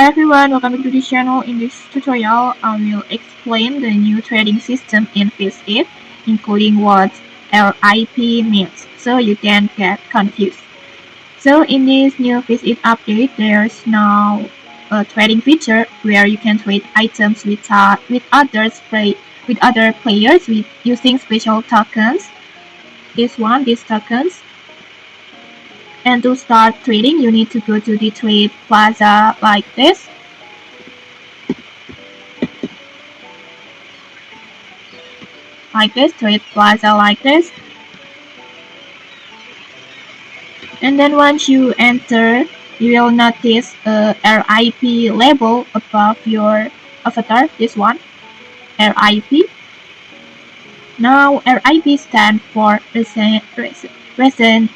Hi everyone, welcome back to this channel. In this tutorial, I will explain the new trading system in FIZ8, including what RIP means, so you can get confused. So in this new FIZ8 update, there's now a trading feature where you can trade items with other players using special tokens. These tokens. And to start trading, you need to go to the trade plaza like this. Trade plaza like this. And then once you enter, you will notice a RIP label above your avatar, this one, RIP. Now RIP stands for recent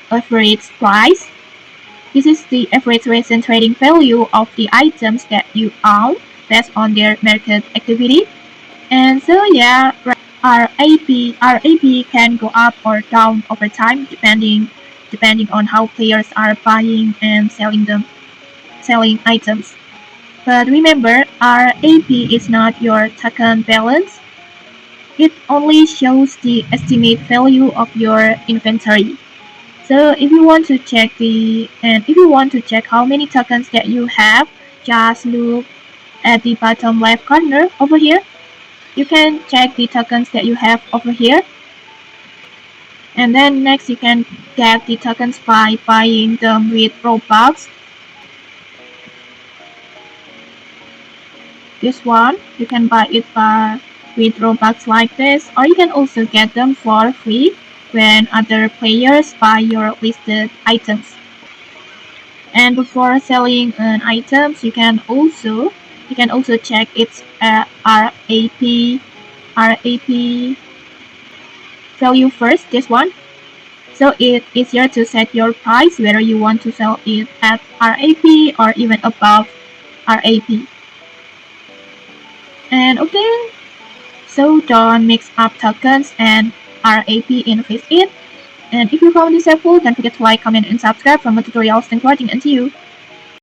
average price. This is the average recent trading value of the items that you own based on their market activity. And so yeah, RAP can go up or down over time depending on how players are buying and selling items. But remember, RAP is not your token balance. It only shows the estimate value of your inventory. So if you want to check how many tokens that you have, just look at the bottom left corner over here. You can check the tokens that you have over here. And then next you can get the tokens by buying them with Robux. This one, you can buy it with Robux like this, or you can also get them for free when other players buy your listed items. And before selling an items, you can also check its RAP value first, this one. So it's easier to set your price whether you want to sell it at RAP or even above RAP. And okay, so don't mix up tokens and RAP in FIZ8. And if you found this helpful, don't forget to like, comment, and subscribe for more tutorials. Thanks for watching, and see you.